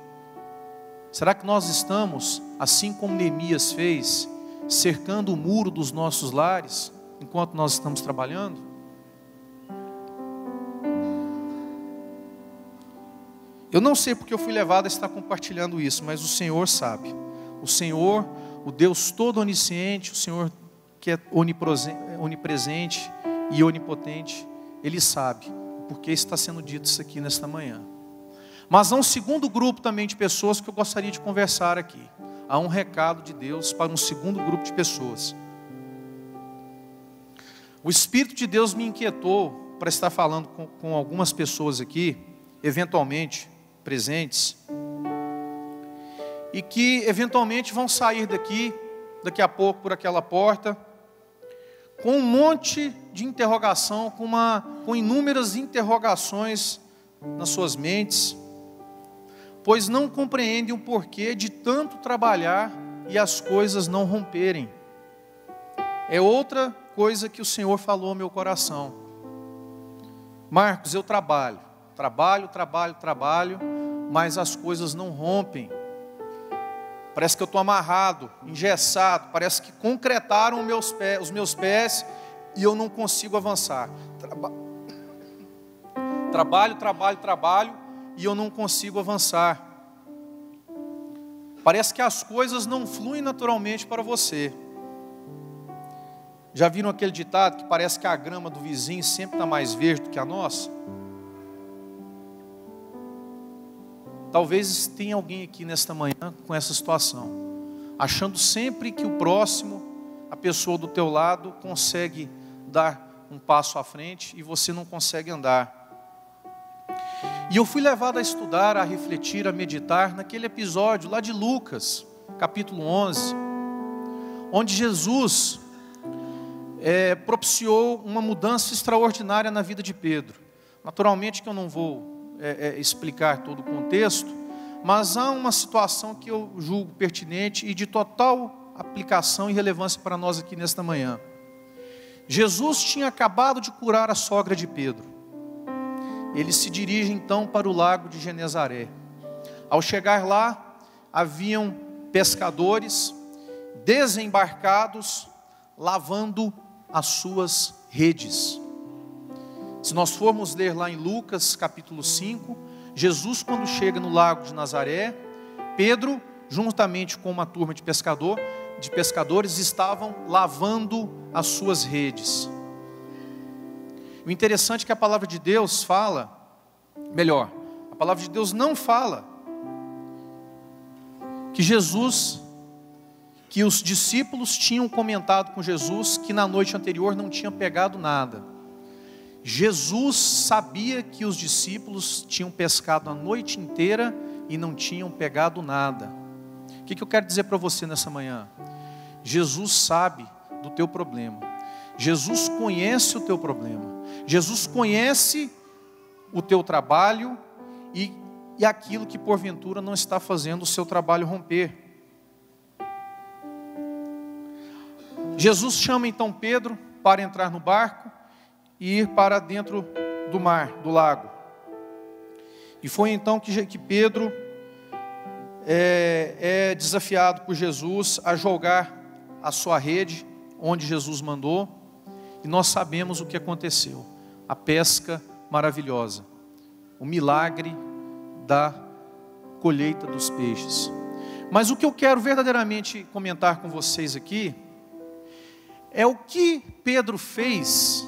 será que nós estamos, assim como Neemias fez, cercando o muro dos nossos lares, enquanto nós estamos trabalhando? Eu não sei porque eu fui levado a estar compartilhando isso, mas o Senhor sabe. O Senhor, o Deus todo onisciente, o Senhor que é onipresente e onipotente, Ele sabe o porque está sendo dito isso aqui nesta manhã. Mas há um segundo grupo também de pessoas que eu gostaria de conversar aqui. Há um recado de Deus para um segundo grupo de pessoas. O Espírito de Deus me inquietou para estar falando com algumas pessoas aqui, eventualmente presentes, e que eventualmente vão sair daqui a pouco por aquela porta, com um monte de interrogação, com inúmeras interrogações nas suas mentes, pois não compreendem o porquê de tanto trabalhar e as coisas não romperem. É outra coisa que o Senhor falou ao meu coração. Marcos, eu trabalho, mas as coisas não rompem. Parece que eu estou amarrado, engessado, parece que concretaram os meus pés e eu não consigo avançar. Trabalho e eu não consigo avançar. Parece que as coisas não fluem naturalmente para você. Já viram aquele ditado que parece que a grama do vizinho sempre está mais verde do que a nossa? Talvez tenha alguém aqui nesta manhã com essa situação, achando sempre que o próximo, a pessoa do teu lado, consegue dar um passo à frente e você não consegue andar. E eu fui levado a estudar, a refletir, a meditar naquele episódio lá de Lucas, capítulo 11, onde Jesus propiciou uma mudança extraordinária na vida de Pedro. Naturalmente que eu não vou explicar todo o contexto, mas há uma situação que eu julgo pertinente e de total aplicação e relevância para nós aqui nesta manhã. Jesus tinha acabado de curar a sogra de Pedro. Ele se dirige então para o lago de Genezaré. Ao chegar lá, haviam pescadores desembarcados, lavando as suas redes. Se nós formos ler lá em Lucas capítulo 5, Jesus, quando chega no lago de Nazaré, Pedro, juntamente com uma turma de pescadores, estavam lavando as suas redes. O interessante é que a palavra de Deus fala, melhor, a palavra de Deus não fala que os discípulos tinham comentado com Jesus que na noite anterior não tinham pegado nada. Jesus sabia que os discípulos tinham pescado a noite inteira e não tinham pegado nada. O que eu quero dizer para você nessa manhã? Jesus sabe do teu problema. Jesus conhece o teu problema. Jesus conhece o teu trabalho e aquilo que porventura não está fazendo o seu trabalho romper. Jesus chama então Pedro para entrar no barco e ir para dentro do mar, do lago. E foi então que Pedro é desafiado por Jesus a jogar a sua rede onde Jesus mandou. E nós sabemos o que aconteceu. A pesca maravilhosa. O milagre da colheita dos peixes. Mas o que eu quero verdadeiramente comentar com vocês aqui é o que Pedro fez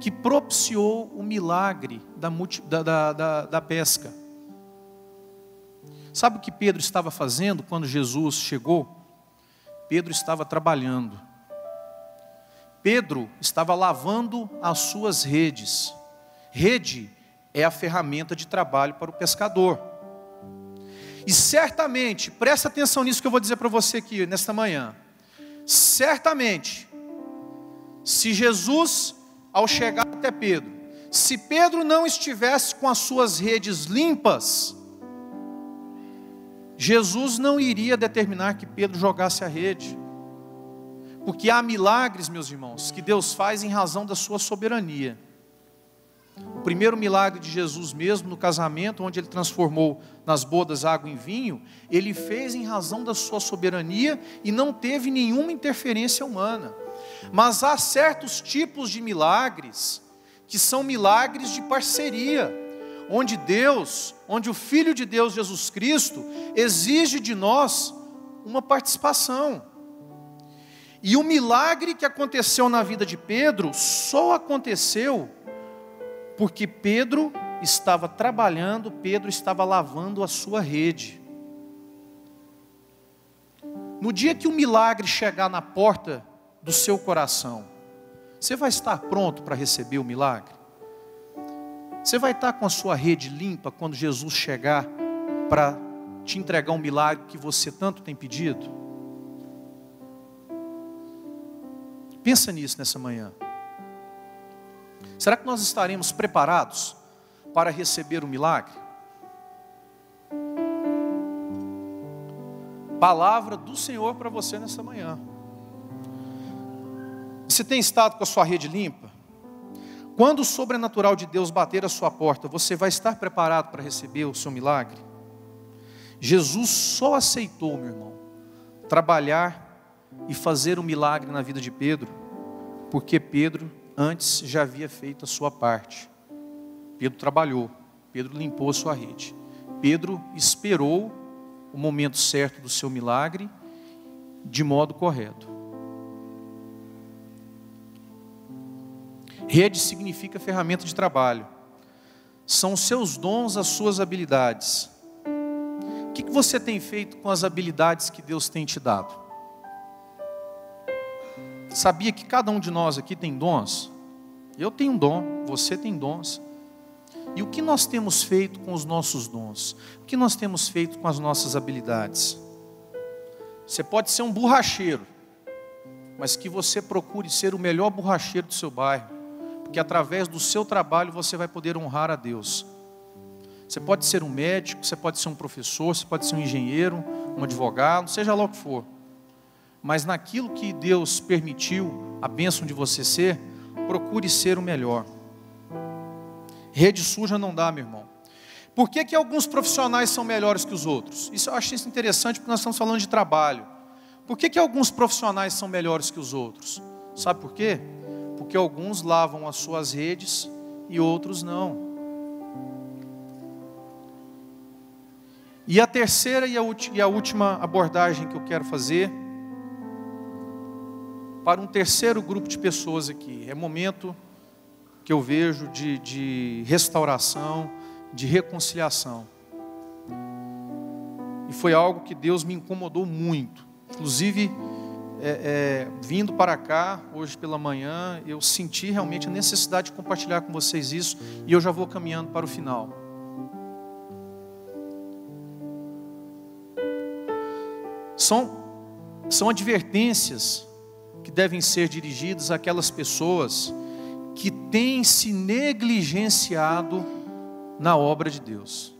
que propiciou o milagre da pesca. Sabe o que Pedro estava fazendo quando Jesus chegou? Pedro estava trabalhando. Pedro estava lavando as suas redes. Rede é a ferramenta de trabalho para o pescador. E certamente, presta atenção nisso que eu vou dizer para você aqui nesta manhã. Certamente, se Jesus, ao chegar até Pedro, se Pedro não estivesse com as suas redes limpas, Jesus não iria determinar que Pedro jogasse a rede. Porque há milagres, meus irmãos, que Deus faz em razão da sua soberania. O primeiro milagre de Jesus mesmo, no casamento, onde Ele transformou nas bodas água em vinho, Ele fez em razão da sua soberania e não teve nenhuma interferência humana. Mas há certos tipos de milagres, que são milagres de parceria, onde o Filho de Deus, Jesus Cristo, exige de nós uma participação. E o milagre que aconteceu na vida de Pedro, só aconteceu Porque Pedro estava trabalhando, Pedro estava lavando a sua rede. No dia que o milagre chegar na porta do seu coração, você vai estar pronto para receber o milagre? Você vai estar com a sua rede limpa quando Jesus chegar para te entregar um milagre que você tanto tem pedido? Pensa nisso nessa manhã. Será que nós estaremos preparados para receber o milagre? Palavra do Senhor para você nessa manhã. Você tem estado com a sua rede limpa? Quando o sobrenatural de Deus bater a sua porta, você vai estar preparado para receber o seu milagre? Jesus só aceitou, meu irmão, trabalhar e fazer um milagre na vida de Pedro, porque Pedro antes já havia feito a sua parte. Pedro trabalhou, Pedro limpou a sua rede, Pedro esperou o momento certo do seu milagre de modo correto. Rede significa ferramenta de trabalho. São os seus dons, as suas habilidades. O que você tem feito com as habilidades que Deus tem te dado? Sabia que cada um de nós aqui tem dons? Eu tenho um dom, você tem dons. E o que nós temos feito com os nossos dons? O que nós temos feito com as nossas habilidades? Você pode ser um borracheiro, mas que você procure ser o melhor borracheiro do seu bairro, porque através do seu trabalho você vai poder honrar a Deus. Você pode ser um médico, você pode ser um professor, você pode ser um engenheiro, um advogado, seja lá o que for. Mas naquilo que Deus permitiu a bênção de você ser, procure ser o melhor. Rede suja não dá, meu irmão. Por que alguns profissionais são melhores que os outros? Eu acho isso interessante porque nós estamos falando de trabalho. Por que alguns profissionais são melhores que os outros? Sabe por quê? Porque alguns lavam as suas redes e outros não. E a terceira e a última abordagem que eu quero fazer para um terceiro grupo de pessoas aqui. É momento que eu vejo de restauração, de reconciliação. E foi algo que Deus me incomodou muito. Inclusive, vindo para cá, hoje pela manhã, eu senti realmente a necessidade de compartilhar com vocês isso. E eu já vou caminhando para o final. São advertências que devem ser dirigidas àquelas pessoas que têm se negligenciado na obra de Deus.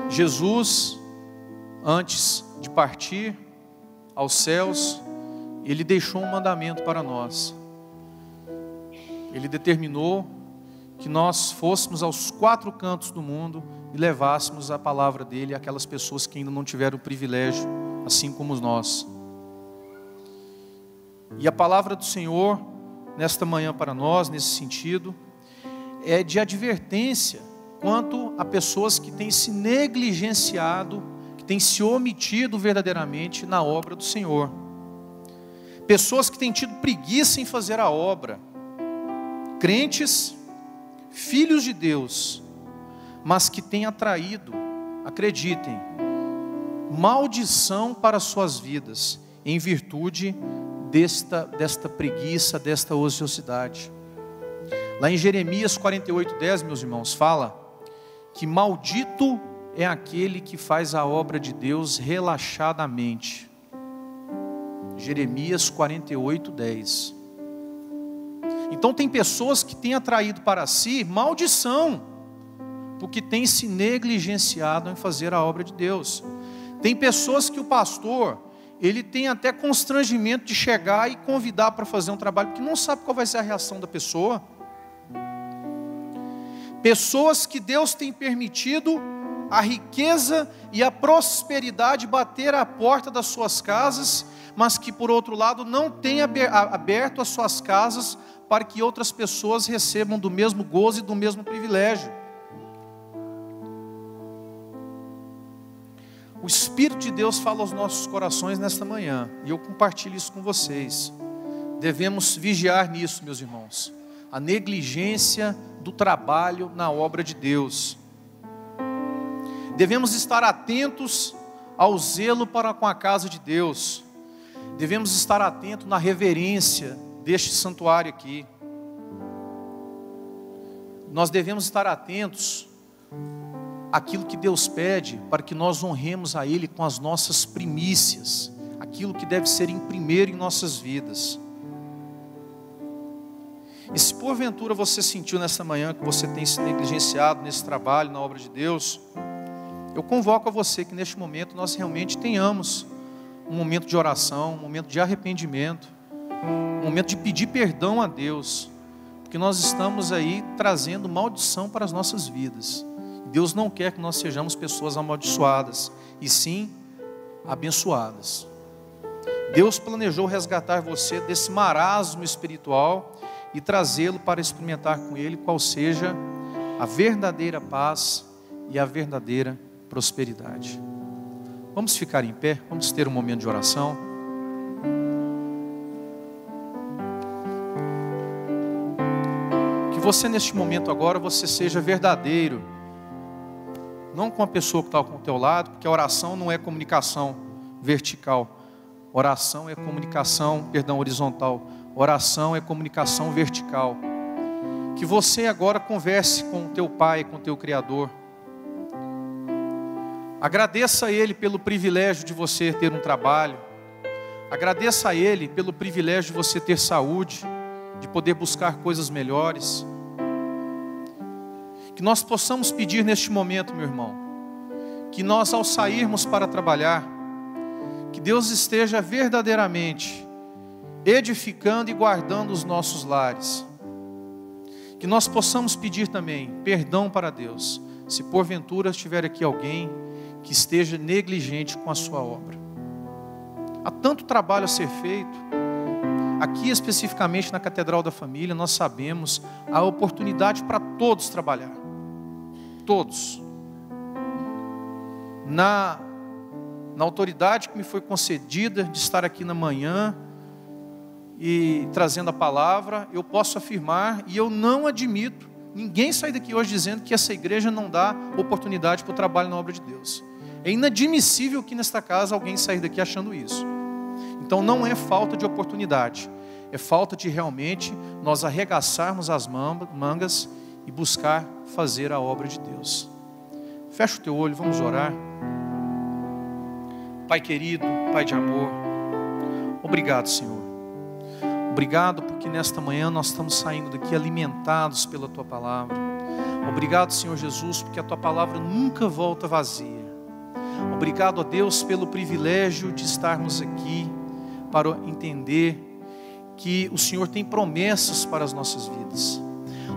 Jesus, antes de partir aos céus, Ele deixou um mandamento para nós. Ele determinou que nós fôssemos aos 4 cantos do mundo e levássemos a palavra dele àquelas pessoas que ainda não tiveram o privilégio, assim como nós. E a palavra do Senhor, nesta manhã para nós, nesse sentido, é de advertência quanto a pessoas que têm se negligenciado, que têm se omitido verdadeiramente na obra do Senhor. Pessoas que têm tido preguiça em fazer a obra. Crentes, filhos de Deus, mas que têm atraído, acreditem, maldição para suas vidas, em virtude desta preguiça, desta ociosidade. Lá em Jeremias 48:10, meus irmãos, fala que maldito é aquele que faz a obra de Deus relaxadamente. Jeremias 48:10. Então tem pessoas que têm atraído para si maldição, porque têm se negligenciado em fazer a obra de Deus. Tem pessoas que o pastor, ele tem até constrangimento de chegar e convidar para fazer um trabalho, porque não sabe qual vai ser a reação da pessoa. Pessoas que Deus tem permitido a riqueza e a prosperidade bater à porta das suas casas, mas que por outro lado não tem aberto as suas casas para que outras pessoas recebam do mesmo gozo e do mesmo privilégio. O Espírito de Deus fala aos nossos corações nesta manhã, e eu compartilho isso com vocês. Devemos vigiar nisso, meus irmãos. a negligência do trabalho na obra de Deus. Devemos estar atentos ao zelo para com a casa de Deus. Devemos estar atentos na reverência deste santuário aqui. Nós devemos estar atentos àquilo que Deus pede, para que nós honremos a Ele com as nossas primícias, aquilo que deve ser em primeiro em nossas vidas. E se porventura você sentiu nessa manhã que você tem se negligenciado nesse trabalho, na obra de Deus, eu convoco a você que neste momento nós realmente tenhamos um momento de oração, um momento de arrependimento, um momento de pedir perdão a Deus, porque nós estamos aí trazendo maldição para as nossas vidas. Deus não quer que nós sejamos pessoas amaldiçoadas, e sim abençoadas. Deus planejou resgatar você desse marasmo espiritual e trazê-lo para experimentar com Ele qual seja a verdadeira paz e a verdadeira prosperidade. Vamos ficar em pé, vamos ter um momento de oração. Que você neste momento agora, você seja verdadeiro, não com a pessoa que está ao teu lado, porque a oração não é comunicação vertical, oração é comunicação, horizontal, oração é comunicação vertical. Que você agora converse com o teu Pai, com o teu Criador. Agradeça a Ele pelo privilégio de você ter um trabalho. Agradeça a Ele pelo privilégio de você ter saúde, de poder buscar coisas melhores. Que nós possamos pedir neste momento, meu irmão, que nós ao sairmos para trabalhar, que Deus esteja verdadeiramente edificando e guardando os nossos lares. Que nós possamos pedir também perdão para Deus, se porventura estiver aqui alguém que esteja negligente com a sua obra. Há tanto trabalho a ser feito. Aqui especificamente na Catedral da Família, nós sabemos a oportunidade para todos trabalhar. Todos. Na autoridade que me foi concedida de estar aqui na manhã e trazendo a palavra, eu posso afirmar, e eu não admito ninguém sair daqui hoje dizendo que essa igreja não dá oportunidade para o trabalho na obra de Deus. É inadmissível que nesta casa alguém sair daqui achando isso. Então não é falta de oportunidade, é falta de realmente nós arregaçarmos as mangas e buscar fazer a obra de Deus. Fecha o teu olho, vamos orar. Pai querido, Pai de amor, obrigado, Senhor. Obrigado porque nesta manhã nós estamos saindo daqui alimentados pela Tua Palavra. Obrigado, Senhor Jesus, porque a Tua Palavra nunca volta vazia. Obrigado a Deus pelo privilégio de estarmos aqui para entender que o Senhor tem promessas para as nossas vidas.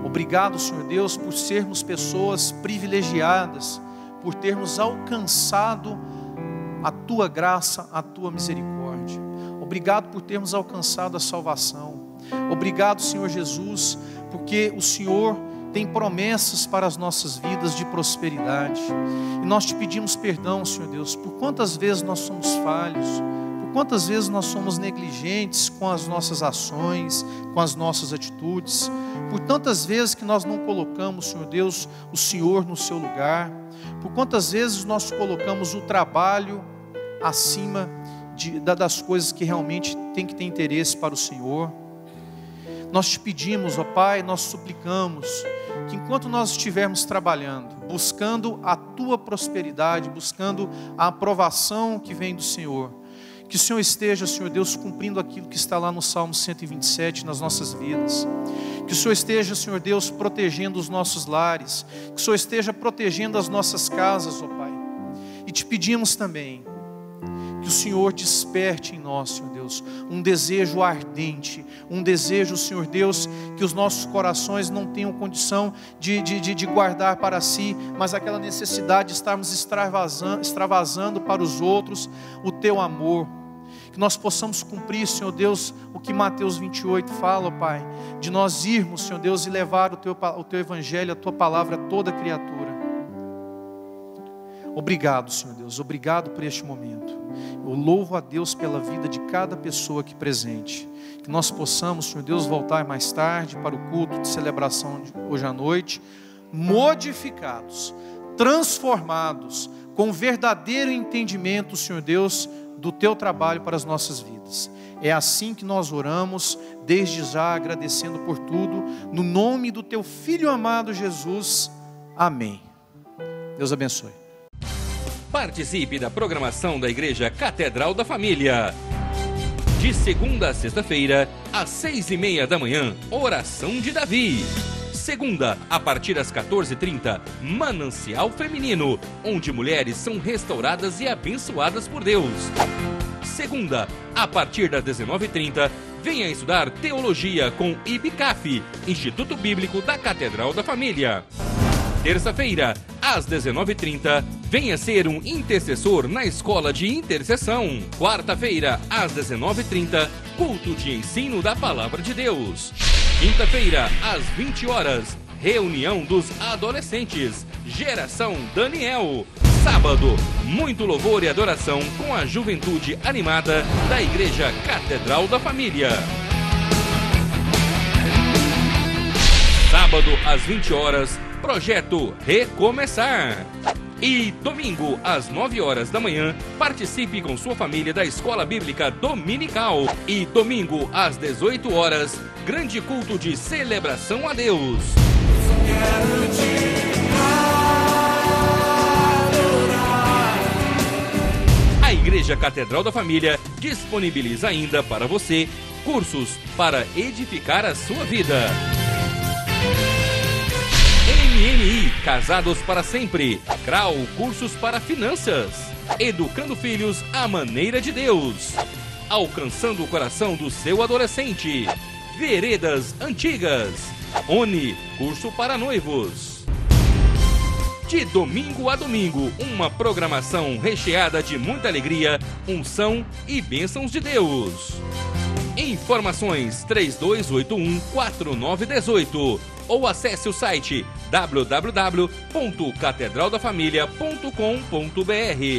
Obrigado, Senhor Deus, por sermos pessoas privilegiadas, por termos alcançado a Tua graça, a Tua misericórdia. Obrigado por termos alcançado a salvação. Obrigado, Senhor Jesus, porque o Senhor tem promessas para as nossas vidas de prosperidade. E nós te pedimos perdão, Senhor Deus, por quantas vezes nós somos falhos, por quantas vezes nós somos negligentes com as nossas ações, com as nossas atitudes, por tantas vezes que nós não colocamos, Senhor Deus, o Senhor no seu lugar, por quantas vezes nós colocamos o trabalho acima das coisas que realmente tem que ter interesse para o Senhor. Nós te pedimos, ó Pai, nós suplicamos que enquanto nós estivermos trabalhando, buscando a Tua prosperidade, buscando a aprovação que vem do Senhor, que o Senhor esteja, Senhor Deus, cumprindo aquilo que está lá no Salmo 127 nas nossas vidas. Que o Senhor esteja, Senhor Deus, protegendo os nossos lares, que o Senhor esteja protegendo as nossas casas, ó Pai. E te pedimos também que o Senhor desperte em nós, Senhor Deus, um desejo ardente, um desejo, Senhor Deus, que os nossos corações não tenham condição de guardar para si, mas aquela necessidade de estarmos extravasando para os outros o Teu amor. Que nós possamos cumprir, Senhor Deus, o que Mateus 28 fala, Pai, de nós irmos, Senhor Deus, e levar o Teu Evangelho, a Tua palavra a toda criatura. Obrigado, Senhor Deus, obrigado por este momento. Eu louvo a Deus pela vida de cada pessoa aqui presente. Que nós possamos, Senhor Deus, voltar mais tarde para o culto de celebração de hoje à noite, modificados, transformados, com verdadeiro entendimento, Senhor Deus, do Teu trabalho para as nossas vidas. É assim que nós oramos, desde já agradecendo por tudo, no nome do Teu Filho amado Jesus. Amém. Deus abençoe. Participe da programação da Igreja Catedral da Família. De segunda a sexta-feira, às 6:30 da manhã, Oração de Davi. Segunda, a partir das 14h30, Manancial Feminino, onde mulheres são restauradas e abençoadas por Deus. Segunda, a partir das 19h30, venha estudar Teologia com IBCAF, Instituto Bíblico da Catedral da Família. Terça-feira, às 19h30, venha ser um intercessor na Escola de Intercessão. Quarta-feira, às 19h30, culto de ensino da Palavra de Deus. Quinta-feira, às 20h, reunião dos adolescentes, Geração Daniel. Sábado, muito louvor e adoração com a juventude animada da Igreja Catedral da Família. Sábado, às 20h, Projeto Recomeçar. E domingo, às 9h da manhã, participe com sua família da Escola Bíblica Dominical. E domingo, às 18h, grande culto de celebração a Deus. A Igreja Catedral da Família disponibiliza ainda para você cursos para edificar a sua vida. MMI, Casados para Sempre. CRAU, cursos para finanças. Educando filhos à maneira de Deus. Alcançando o coração do seu adolescente. Veredas Antigas. ONI, curso para noivos. De domingo a domingo, uma programação recheada de muita alegria, unção e bênçãos de Deus. Informações 3281-4918 ou acesse o site www.catedraldafamilia.com.br.